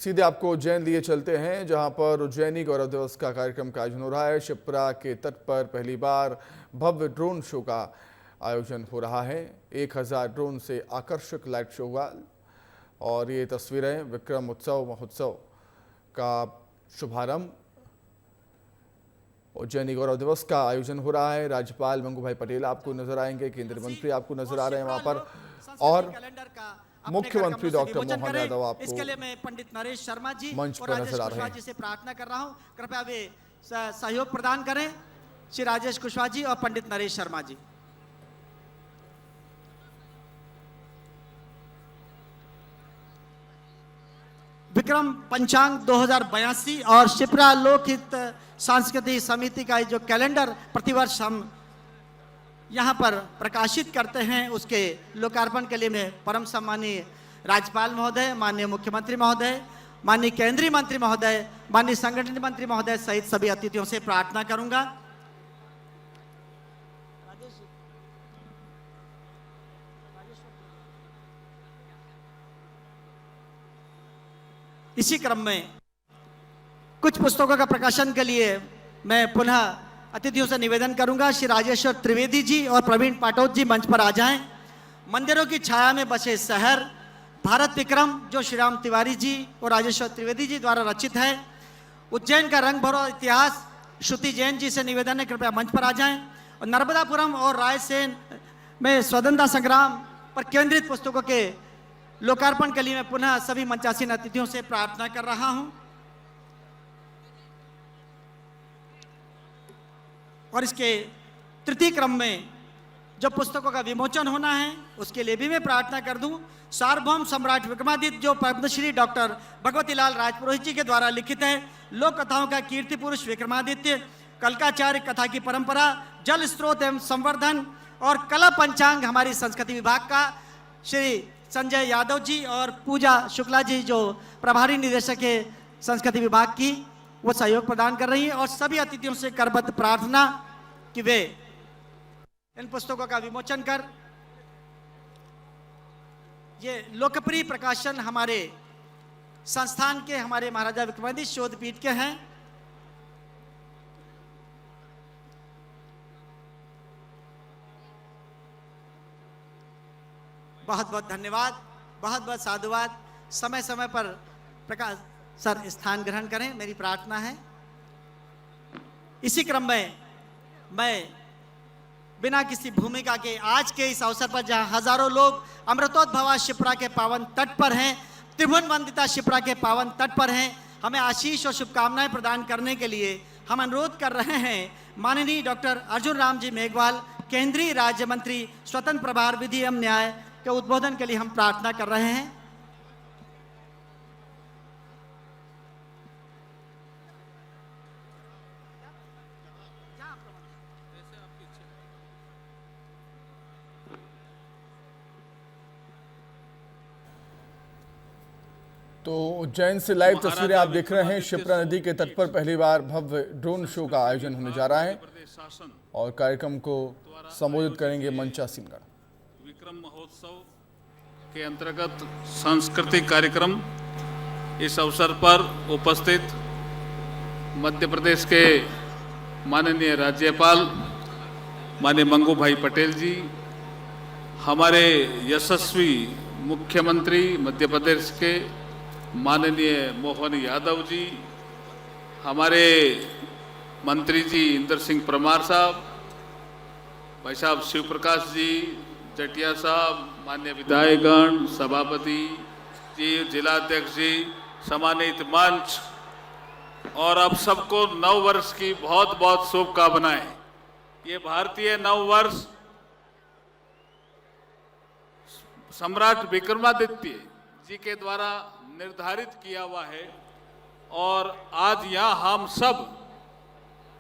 सीधे आपको उज्जैन लिए चलते हैं, जहां पर उज्जैनी गौरव दिवस का कार्यक्रम का आयोजन हो रहा है। शिप्रा के तट पर पहली बार भव्य ड्रोन शो का आयोजन हो रहा है। 1000 ड्रोन से आकर्षक लाइट शो हुआ और ये तस्वीरें विक्रम उत्सव महोत्सव का शुभारंभ। उज्जैनी गौरव दिवस का आयोजन हो रहा है। राज्यपाल मंगू भाई पटेल आपको नजर आएंगे, केंद्रीय मंत्री आपको नजर आ रहे हैं वहां पर, और मुख्यमंत्री डॉक्टर मोहन यादव आपको इसके लिए मैं पंडित नरेश शर्मा जी मंच और पर राजेश नजर आ रहे कुशवाहा हैं। जी से प्रार्थना कर रहा हूं, कृपया वे सहयोग प्रदान करें। श्री राजेश कुशवाहा जी और पंडित नरेश शर्मा जी। विक्रम पंचांग 2082 और शिप्रा लोकहित सांस्कृतिक समिति का जो कैलेंडर प्रतिवर्ष हम यहाँ पर प्रकाशित करते हैं, उसके लोकार्पण के लिए मैं परम सम्मानीय राज्यपाल महोदय, माननीय मुख्यमंत्री महोदय, माननीय केंद्रीय मंत्री महोदय, माननीय संगठन मंत्री महोदय सहित सभी अतिथियों से प्रार्थना करूंगा। इसी क्रम में कुछ पुस्तकों का प्रकाशन के लिए मैं पुनः अतिथियों से निवेदन करूंगा, श्री राजेश्वर त्रिवेदी जी और प्रवीण पाटोद जी मंच पर आ जाएं। मंदिरों की छाया में बसे शहर, भारत विक्रम, जो श्री राम तिवारी जी और राजेश्वर त्रिवेदी जी द्वारा रचित है। उज्जैन का रंग भरो इतिहास, श्रुति जैन जी से निवेदन है, कृपया मंच पर आ जाएं। और नर्मदापुरम और रायसेन में स्वतंत्रता संग्राम पर केंद्रित पुस्तकों के लोकार्पण के लिए मैं पुनः सभी मंचासीन अतिथियों से प्रार्थना कर रहा हूं। और इसके तृतीय क्रम में जो पुस्तकों का विमोचन होना है, उसके लिए भी मैं प्रार्थना कर दूं। सार्वभौम सम्राट विक्रमादित्य, जो पद्मश्री डॉक्टर भगवती लाल राजपुरोहित जी के द्वारा लिखित है। लोक कथाओं का कीर्ति पुरुष विक्रमादित्य, कल्काचार्य कथा की परंपरा, जल स्रोत एवं संवर्धन और कला पंचांग हमारी संस्कृति विभाग का श्री संजय यादव जी और पूजा शुक्ला जी, जो प्रभारी निदेशक है संस्कृति विभाग की, वो सहयोग प्रदान कर रही है। और सभी अतिथियों से करबद्ध प्रार्थना कि वे इन पुस्तकों का विमोचन कर ये लोकप्रिय प्रकाशन हमारे संस्थान के, हमारे महाराजा विक्रमादित्य शोध पीठ के हैं। बहुत बहुत धन्यवाद, बहुत बहुत साधुवाद। समय समय पर प्रकाश सर स्थान ग्रहण करें, मेरी प्रार्थना है। इसी क्रम में मैं बिना किसी भूमिका के आज के इस अवसर पर, जहां हजारों लोग अमृतोद्भवा शिप्रा के पावन तट पर हैं, त्रिभुवन वंदिता शिप्रा के पावन तट पर हैं, हमें आशीष और शुभकामनाएं प्रदान करने के लिए हम अनुरोध कर रहे हैं माननीय डॉक्टर अर्जुन राम जी मेघवाल, केंद्रीय राज्य मंत्री स्वतंत्र प्रभार विधि एवं न्याय के उद्बोधन के लिए हम प्रार्थना कर रहे हैं। तो उज्जैन से लाइव तस्वीरें आप देख रहे हैं। शिप्रा नदी के तट पर पहली बार भव्य ड्रोन शो का आयोजन होने जा रहा है और कार्यक्रम को संबोधित करेंगे मंचासीनगण। विक्रम महोत्सव के अंतर्गत सांस्कृतिक कार्यक्रम, इस अवसर पर उपस्थित मध्य प्रदेश के माननीय राज्यपाल माननीय मंगू भाई पटेल जी, हमारे यशस्वी मुख्यमंत्री मध्य प्रदेश के माननीय मोहन यादव जी, हमारे मंत्री जी इंदर सिंह परमार साहब, भाई साहब शिव प्रकाश जी, जटिया साहब, मान्य विधायकगण, सभापति जी, जिलाध्यक्ष जी, सम्मानित मंच, और अब सबको नव वर्ष की बहुत बहुत शुभकामनाएं। ये भारतीय नव वर्ष सम्राट विक्रमादित्य जी के द्वारा निर्धारित किया हुआ है और आज यहाँ हम सब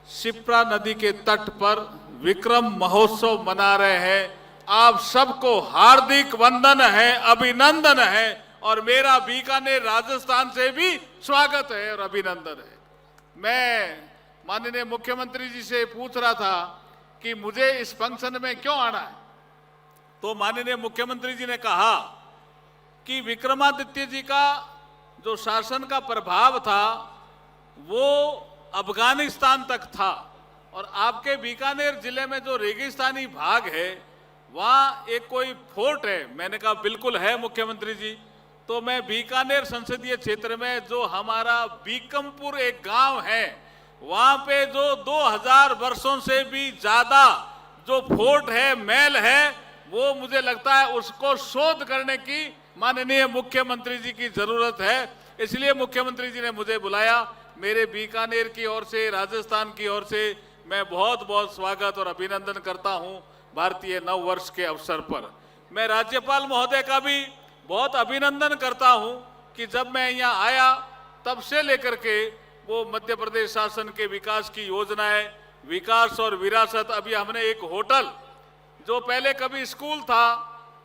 शिप्रा नदी के तट पर विक्रम महोत्सव मना रहे हैं। आप सबको हार्दिक वंदन है, अभिनंदन है और मेरा बीकानेर राजस्थान से भी स्वागत है और अभिनंदन है। मैं माननीय मुख्यमंत्री जी से पूछ रहा था कि मुझे इस फंक्शन में क्यों आना है, तो माननीय मुख्यमंत्री जी ने कहा कि विक्रमादित्य जी का जो शासन का प्रभाव था वो अफगानिस्तान तक था। और आपके बीकानेर जिले में जो रेगिस्तानी भाग है वहाँ एक कोई फोर्ट है, मैंने कहा बिल्कुल है मुख्यमंत्री जी। तो मैं बीकानेर संसदीय क्षेत्र में जो हमारा बीकमपुर एक गांव है वहाँ पे जो 2000 वर्षों से भी ज्यादा जो फोर्ट है, महल है, वो मुझे लगता है उसको शोध करने की माननीय मुख्यमंत्री जी की जरूरत है। इसलिए मुख्यमंत्री जी ने मुझे बुलाया। मेरे बीकानेर की ओर से, राजस्थान की ओर से मैं बहुत बहुत स्वागत और अभिनंदन करता हूं भारतीय नव वर्ष के अवसर पर। मैं राज्यपाल महोदय का भी बहुत अभिनंदन करता हूं कि जब मैं यहाँ आया तब से लेकर के वो मध्य प्रदेश शासन के विकास की योजनाएं, विकास और विरासत, अभी हमने एक होटल जो पहले कभी स्कूल था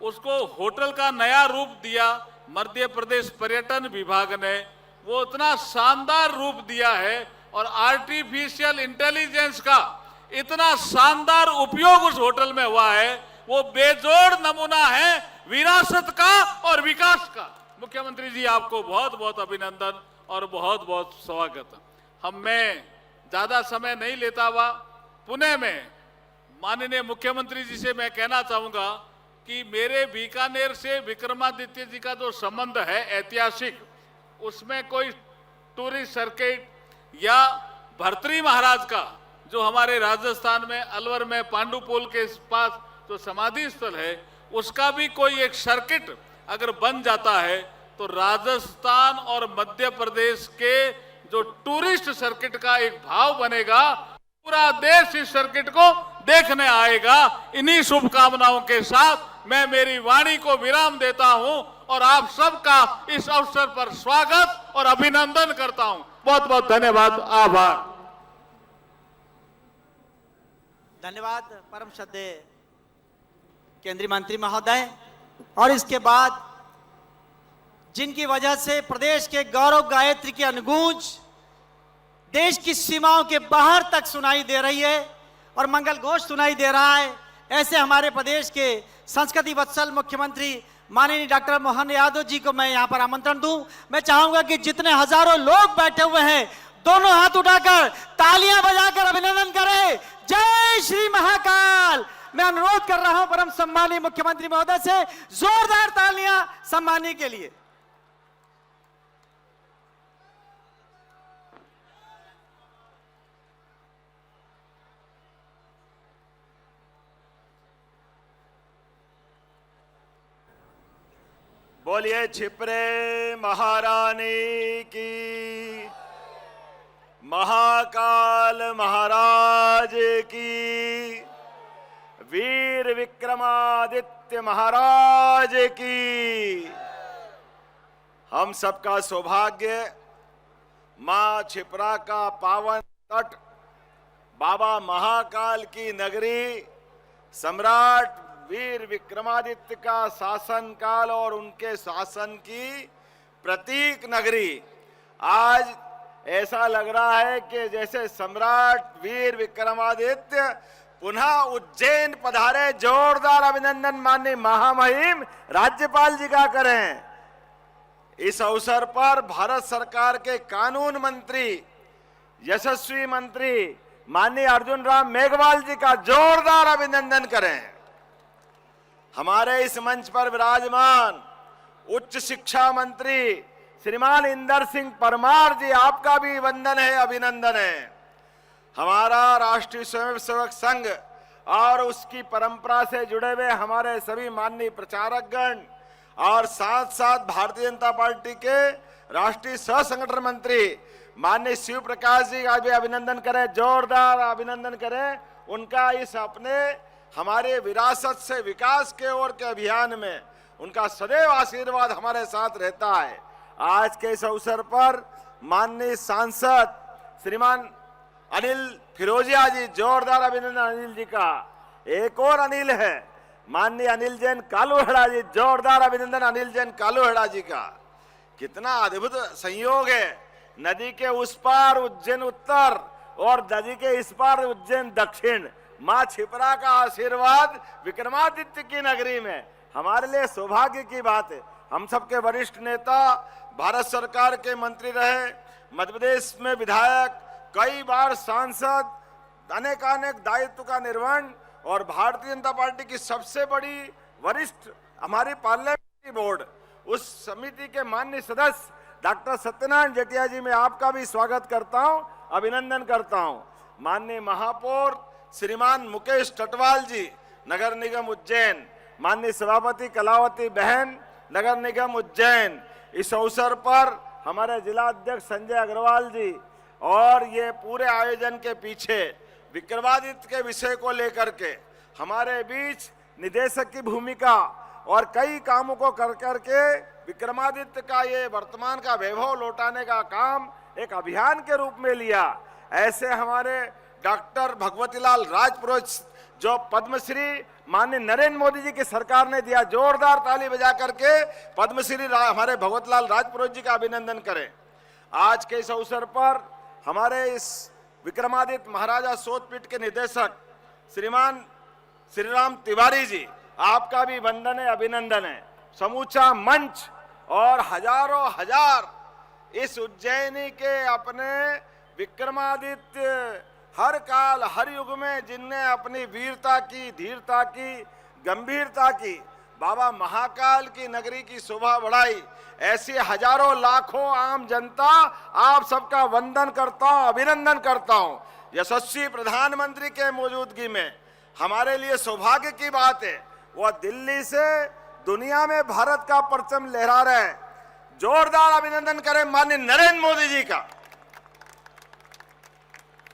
उसको होटल का नया रूप दिया मध्य प्रदेश पर्यटन विभाग ने, वो इतना शानदार रूप दिया है और आर्टिफिशियल इंटेलिजेंस का इतना शानदार उपयोग उस होटल में हुआ है, वो बेजोड़ नमूना है विरासत का और विकास का। मुख्यमंत्री जी आपको बहुत बहुत अभिनंदन और बहुत बहुत स्वागत। मैं ज्यादा समय नहीं लेता हुआ पुणे में माननीय मुख्यमंत्री जी से मैं कहना चाहूंगा कि मेरे बीकानेर से विक्रमादित्य जी का जो संबंध है ऐतिहासिक, उसमें कोई टूरिस्ट सर्किट या भर्तृहरि महाराज का जो हमारे राजस्थान में अलवर में पांडुपोल के पास जो समाधि स्थल है उसका भी कोई एक सर्किट अगर बन जाता है तो राजस्थान और मध्य प्रदेश के जो टूरिस्ट सर्किट का एक भाव बनेगा, पूरा देश इस सर्किट को देखने आएगा। इन्हीं शुभकामनाओं के साथ मैं मेरी वाणी को विराम देता हूं और आप सबका इस अवसर पर स्वागत और अभिनंदन करता हूं। बहुत बहुत धन्यवाद, आभार। धन्यवाद परम श्रद्धेय केंद्रीय मंत्री महोदय। और इसके बाद जिनकी वजह से प्रदेश के गौरव गायत्री की अनुगूंज देश की सीमाओं के बाहर तक सुनाई दे रही है और मंगल घोष सुनाई दे रहा है, ऐसे हमारे प्रदेश के संस्कृति वत्सल मुख्यमंत्री माननीय डॉक्टर मोहन यादव जी को मैं यहां पर आमंत्रण दूं। मैं चाहूंगा कि जितने हजारों लोग बैठे हुए हैं दोनों हाथ उठाकर तालियां बजाकर अभिनंदन करें। जय श्री महाकाल। मैं अनुरोध कर रहा हूं परम सम्मानीय मुख्यमंत्री महोदय से जोरदार तालियां सम्मानी के लिए। बोलिए छिपरे महारानी की, महाकाल महाराज की, वीर विक्रमादित्य महाराज की। हम सबका सौभाग्य मां छिपरा का पावन तट, बाबा महाकाल की नगरी, सम्राट वीर विक्रमादित्य का शासन काल और उनके शासन की प्रतीक नगरी। आज ऐसा लग रहा है कि जैसे सम्राट वीर विक्रमादित्य पुनः उज्जैन पधारे। जोरदार अभिनंदन माननीय महामहिम राज्यपाल जी का करें। इस अवसर पर भारत सरकार के कानून मंत्री, यशस्वी मंत्री माननीय अर्जुन राम मेघवाल जी का जोरदार अभिनंदन करें। हमारे इस मंच पर विराजमान उच्च शिक्षा मंत्री श्रीमान इंदर सिंह परमार जी, आपका भी वंदन है, अभिनंदन है। हमारा राष्ट्रीय स्वयंसेवक संघ और उसकी परंपरा से जुड़े हुए हमारे सभी माननीय प्रचारकगण और साथ साथ भारतीय जनता पार्टी के राष्ट्रीय सह संगठन मंत्री माननीय शिव प्रकाश जी का भी अभिनंदन करें, जोरदार अभिनंदन करें। उनका इस अपने हमारे विरासत से विकास के ओर के अभियान में उनका सदैव आशीर्वाद हमारे साथ रहता है। आज के इस अवसर पर माननीय सांसद श्रीमान अनिल फिरोजिया जी, जोरदार अभिनंदन अनिल जी का। एक और अनिल है माननीय अनिल जैन कालूहेड़ा जी, जोरदार अभिनंदन अनिल जैन कालूहेड़ा जी का। कितना अद्भुत संयोग है, नदी के उस पार उज्जैन उत्तर और नदी के इस पार उज्जैन दक्षिण। मां छिपरा का आशीर्वाद विक्रमादित्य की नगरी में हमारे लिए सौभाग्य की बात है। हम सबके वरिष्ठ नेता भारत सरकार के मंत्री रहे, मध्य प्रदेश में विधायक, कई बार सांसद, अनेकानेक दायित्व का निर्वहन और भारतीय जनता पार्टी की सबसे बड़ी वरिष्ठ हमारी पार्लियामेंट्री बोर्ड, उस समिति के माननीय सदस्य डॉक्टर सत्यनारायण जेठिया जी, मैं आपका भी स्वागत करता हूं, अभिनंदन करता हूं। माननीय महापौर श्रीमान मुकेश टटवाल जी, नगर निगम उज्जैन, माननीय सभापति कलावती बहन, नगर निगम उज्जैन, इस अवसर पर हमारे जिला अध्यक्ष संजय अग्रवाल जी, और ये पूरे आयोजन के पीछे विक्रमादित्य के विषय को लेकर के हमारे बीच निदेशक की भूमिका और कई कामों को कर करके विक्रमादित्य का ये वर्तमान का वैभव लौटाने का काम एक अभियान के रूप में लिया। ऐसे हमारे डॉक्टर भगवतीलाल राजपुरोहित जो पद्मश्री माननीय नरेंद्र मोदी जी की सरकार ने दिया, जोरदार ताली बजा करके पद्मश्री हमारे भगवतीलाल राजपुरोहित जी का अभिनंदन करें। आज के इस अवसर पर हमारे इस विक्रमादित्य महाराजा शोधपीठ के निदेशक श्रीमान श्रीराम तिवारी जी, आपका भी वंदन है, अभिनंदन है। समूचा मंच और हजारों हजार इस उज्जैनी के अपने विक्रमादित्य हर काल हर युग में जिनने अपनी वीरता की, धीरता की, गंभीरता की, बाबा महाकाल की नगरी की शोभा बढ़ाई, ऐसी हजारों लाखों आम जनता आप सबका वंदन करता हूं, अभिनंदन करता हूं। यशस्वी प्रधानमंत्री के मौजूदगी में हमारे लिए सौभाग्य की बात है, वह दिल्ली से दुनिया में भारत का परचम लहरा रहे हैं। जोरदार अभिनंदन करें माननीय नरेंद्र मोदी जी का,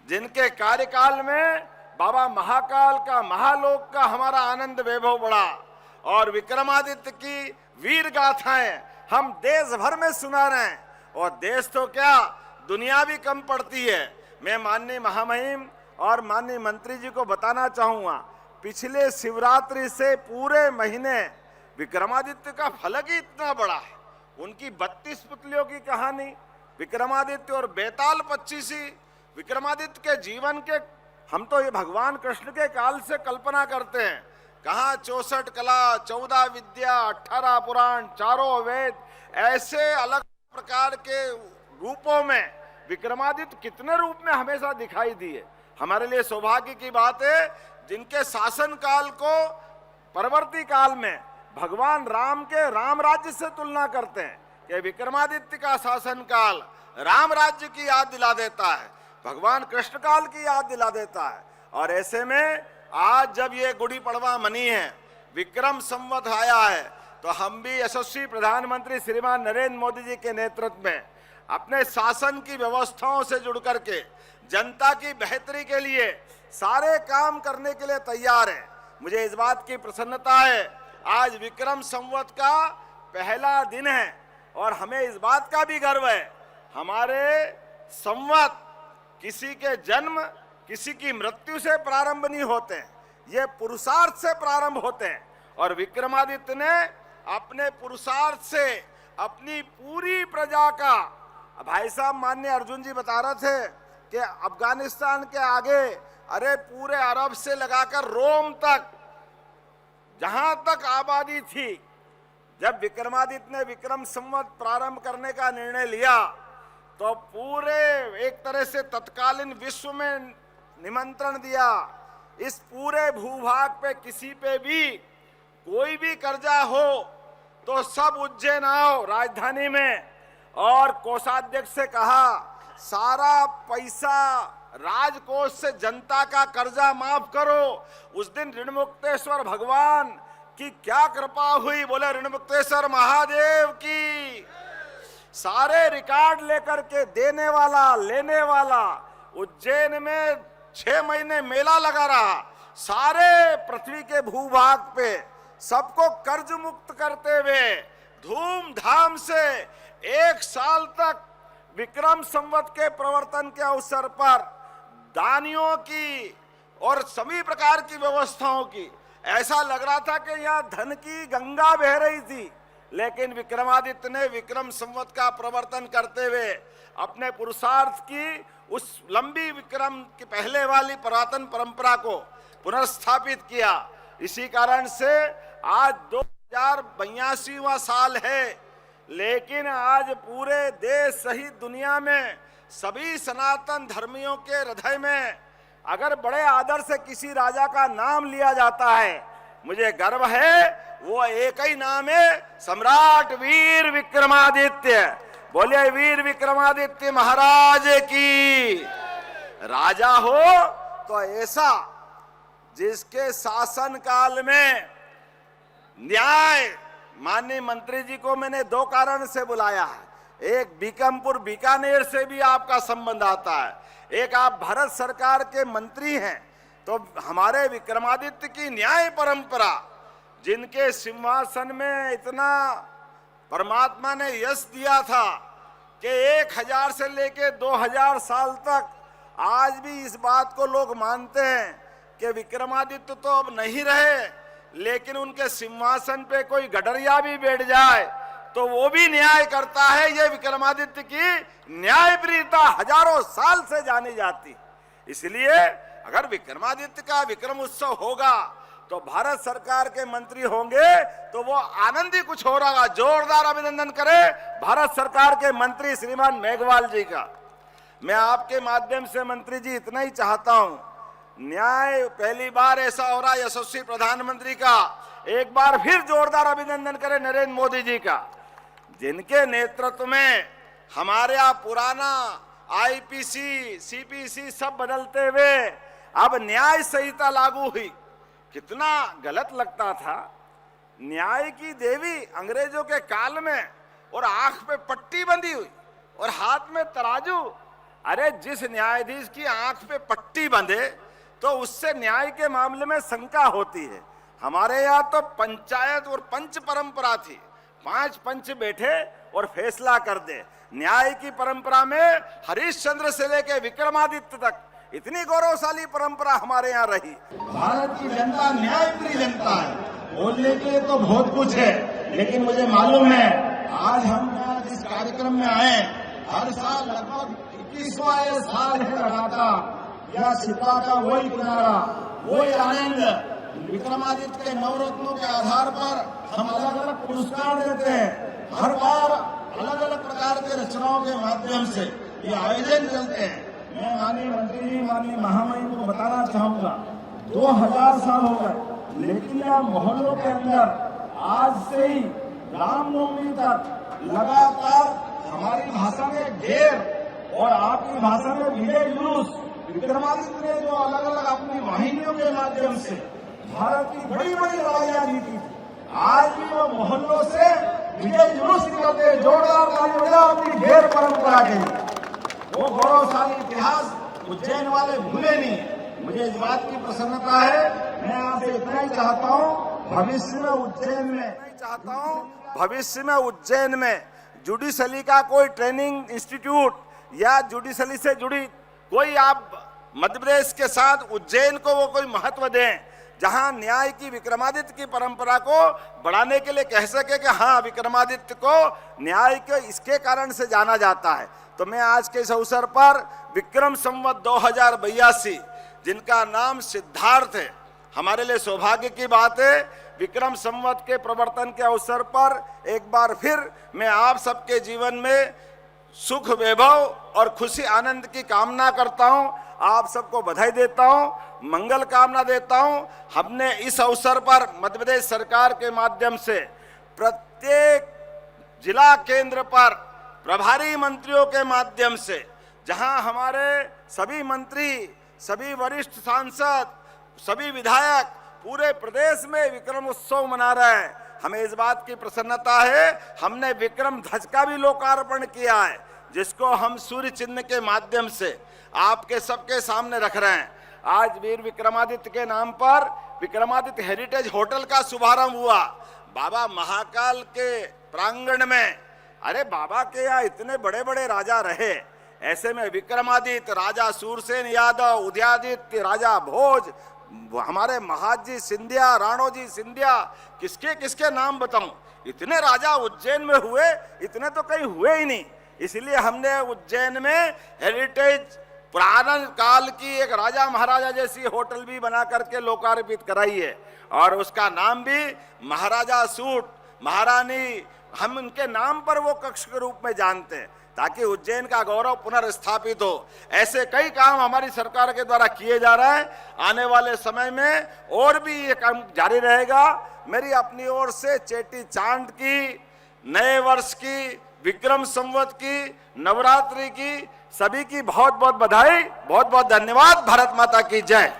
जिनके कार्यकाल में बाबा महाकाल का, महालोक का हमारा आनंद वैभव बढ़ा और विक्रमादित्य की वीर गाथाएं हम देश भर में सुना रहे हैं, और देश तो क्या दुनिया भी कम पड़ती है। मैं माननीय महामहिम और माननीय मंत्री जी को बताना चाहूंगा, पिछले शिवरात्रि से पूरे महीने विक्रमादित्य का फलक ही इतना बड़ा है। उनकी 32 पुतलियों की कहानी, विक्रमादित्य और बेताल 25 विक्रमादित्य के जीवन के, हम तो ये भगवान कृष्ण के काल से कल्पना करते हैं, कहाँ 64 कला, 14 विद्या, 18 पुराण, 4 वेद, ऐसे अलग प्रकार के रूपों में विक्रमादित्य कितने रूप में हमेशा दिखाई दिए। हमारे लिए सौभाग्य की बात है, जिनके शासन काल को परवर्ती काल में भगवान राम के राम राज्य से तुलना करते हैं कि विक्रमादित्य का शासन काल राम राज्य की याद दिला देता है, भगवान कृष्ण काल की याद दिला देता है। और ऐसे में आज जब ये गुड़ी पड़वा मनी है, विक्रम संवत आया है, तो हम भी यशस्वी प्रधानमंत्री श्रीमान नरेंद्र मोदी जी के नेतृत्व में अपने शासन की व्यवस्थाओं से जुड़ करके जनता की बेहतरी के लिए सारे काम करने के लिए तैयार है। मुझे इस बात की प्रसन्नता है, आज विक्रम संवत का पहला दिन है और हमें इस बात का भी गर्व है, हमारे संवत किसी के जन्म, किसी की मृत्यु से प्रारंभ नहीं होते हैं, ये पुरुषार्थ से प्रारंभ होते हैं। और विक्रमादित्य ने अपने पुरुषार्थ से अपनी पूरी प्रजा का, भाई साहब माननीय अर्जुन जी बता रहे थे कि अफगानिस्तान के आगे, अरे पूरे अरब से लगाकर रोम तक, जहां तक आबादी थी, जब विक्रमादित्य ने विक्रम संवत प्रारंभ करने का निर्णय लिया तो पूरे एक तरह से तत्कालीन विश्व में निमंत्रण दिया, इस पूरे भूभाग पे किसी पे भी कोई भी कर्जा हो तो सब उज्जैन आओ राजधानी में, और कोषाध्यक्ष से कहा सारा पैसा राजकोष से जनता का कर्जा माफ करो। उस दिन ऋणमुक्तेश्वर भगवान की क्या कृपा हुई, बोले ऋणमुक्तेश्वर महादेव की। सारे रिकॉर्ड लेकर के देने वाला लेने वाला, उज्जैन में 6 महीने मेला लगा रहा, सारे पृथ्वी के भूभाग पे सबको कर्ज मुक्त करते हुए धूमधाम से 1 साल तक विक्रम संवत के प्रवर्तन के अवसर पर दानियों की और सभी प्रकार की व्यवस्थाओं की, ऐसा लग रहा था कि यहाँ धन की गंगा बह रही थी, लेकिन विक्रमादित्य ने विक्रम संवत का प्रवर्तन करते हुए अपने पुरुषार्थ की उस लंबी विक्रम की पहले वाली पुरातन परंपरा को पुनर्स्थापित किया। इसी कारण से आज 2082वां साल है लेकिन आज पूरे देश सहित दुनिया में सभी सनातन धर्मियों के हृदय में अगर बड़े आदर से किसी राजा का नाम लिया जाता है, मुझे गर्व है, वो एक ही नाम है, सम्राट वीर विक्रमादित्य। बोलिए वीर विक्रमादित्य महाराज की। राजा हो तो ऐसा जिसके शासन काल में न्याय, माननीय मंत्री जी को मैंने दो कारण से बुलाया है। एक बीकमपुर बीकानेर से भी आपका संबंध आता है, एक आप भारत सरकार के मंत्री हैं, तो हमारे विक्रमादित्य की न्याय परंपरा, जिनके सिंहासन में इतना परमात्मा ने यश दिया था कि 1000 से लेके 2000 साल तक, आज भी इस बात को लोग मानते हैं कि विक्रमादित्य तो अब नहीं रहे, लेकिन उनके सिंहासन पे कोई गडरिया भी बैठ जाए तो वो भी न्याय करता है। ये विक्रमादित्य की न्यायप्रियता हजारों साल से जानी जाती। इसलिए अगर विक्रमादित्य का विक्रम उत्सव होगा तो भारत सरकार के मंत्री होंगे तो वो आनंद ही कुछ हो रहा। जोरदार अभिनंदन करें भारत सरकार के मंत्री श्रीमान मेघवाल जी का। मैं आपके माध्यम से मंत्री जी इतना ही चाहता हूं, न्याय पहली बार ऐसा हो रहा है यशस्वी प्रधानमंत्री का, एक बार फिर जोरदार अभिनंदन करें नरेंद्र मोदी जी का, जिनके नेतृत्व में हमारे यहाँ पुराना आईपीसी सीपीसी सब बदलते हुए अब न्याय संहिता लागू हुई। कितना गलत लगता था, न्याय की देवी अंग्रेजों के काल में, और आंख पे पट्टी बंधी हुई और हाथ में तराजू। अरे जिस न्यायाधीश की आंख पे पट्टी बंधे तो उससे न्याय के मामले में शंका होती है। हमारे यहाँ तो पंचायत और पंच परंपरा थी, 5 पंच बैठे और फैसला कर दे। न्याय की परंपरा में हरिश्चंद्र से लेके विक्रमादित्य तक इतनी गौरवशाली परंपरा हमारे यहाँ रही। भारत की जनता न्यायप्रिय जनता है, बोलने के लिए तो बहुत कुछ है, लेकिन मुझे मालूम है आज हम यहाँ जिस कार्यक्रम में आए, हर साल लगभग 21वां साल है लगातार, यह सिपा का वही किनारा, वही आनंद। विक्रमादित्य के नवरत्नों के आधार पर हम अलग अलग पुरस्कार देते हैं, हर बार अलग अलग प्रकार के रचनाओं के माध्यम से ये आयोजन चलते हैं। मैं माननीय मंत्री जी, माननीय महामहिम को बताना चाहूंगा, 2000 साल हो गए, लेकिन यह मोहल्लों के अंदर आज से ही रामनवमी तक लगातार हमारी भाषा में ढेर और आपकी भाषा में विजय जुलूस, विक्रमादित्य ने जो अलग अलग अपनी वाहिनियों के माध्यम से भारत की बड़ी बड़ी लड़ाइयां जीती, आज भी वो मोहल्लों से विजय जुलूस निकलते। जोरदार ताली बजाओ अपनी ढेर परंपरा के लिए। वो गौरवशाली इतिहास उज्जैन वाले भूले नहीं। मुझे इस बात की प्रसन्नता है, मैं आपसे इतना ही चाहता हूँ भविष्य में उज्जैन में जुडिशली का कोई ट्रेनिंग इंस्टीट्यूट या जुडिशली से जुड़ी कोई आप मध्य प्रदेश के साथ उज्जैन को वो कोई महत्व दें, जहां न्याय की विक्रमादित्य की परंपरा को बढ़ाने के लिए कह सके कि हाँ, विक्रमादित्य को न्याय के इसके कारण से जाना जाता है। तो मैं आज के इस अवसर पर विक्रम संवत 2082, जिनका नाम सिद्धार्थ है, हमारे लिए सौभाग्य की बात है। विक्रम संवत के प्रवर्तन के अवसर पर एक बार फिर मैं आप सबके जीवन में सुख, वैभव और खुशी, आनंद की कामना करता हूं। आप सबको बधाई देता हूं, मंगल कामना देता हूं। हमने इस अवसर पर मध्य प्रदेश सरकार के माध्यम से प्रत्येक जिला केंद्र पर प्रभारी मंत्रियों के माध्यम से, जहां हमारे सभी मंत्री, सभी वरिष्ठ सांसद, सभी विधायक पूरे प्रदेश में विक्रम उत्सव मना रहे हैं, हमें इस बात की प्रसन्नता है। हमने विक्रम ध्वज का भी लोकार्पण किया है, जिसको हम सूर्य चिन्ह के माध्यम से आपके सबके सामने रख रहे हैं। आज वीर विक्रमादित्य के नाम पर विक्रमादित्य हेरिटेज होटल का शुभारंभ हुआ बाबा महाकाल के प्रांगण में। अरे बाबा के यहाँ इतने बड़े बड़े राजा रहे, ऐसे में विक्रमादित्य, राजा सूरसेन यादव, उदयादित्य, राजा भोज, हमारे महाजी सिंधिया, राणोजी सिंधिया, किसके किसके नाम बताऊं, इतने राजा उज्जैन में हुए, इतने तो कहीं हुए ही नहीं। इसलिए हमने उज्जैन में हेरिटेज पुराना काल की एक राजा महाराजा जैसी होटल भी बना करके लोकार्पित कराई है, और उसका नाम भी महाराजा सूट, महारानी हम उनके नाम पर वो कक्ष के रूप में जानते हैं, ताकि उज्जैन का गौरव पुनर्स्थापित हो। ऐसे कई काम हमारी सरकार के द्वारा किए जा रहे हैं। आने वाले समय में और भी ये काम जारी रहेगा। मेरी अपनी ओर से चेटी चांद की, नए वर्ष की, विक्रम संवत की, नवरात्रि की सभी की बहुत बहुत बधाई, बहुत बहुत धन्यवाद। भारत माता की जय।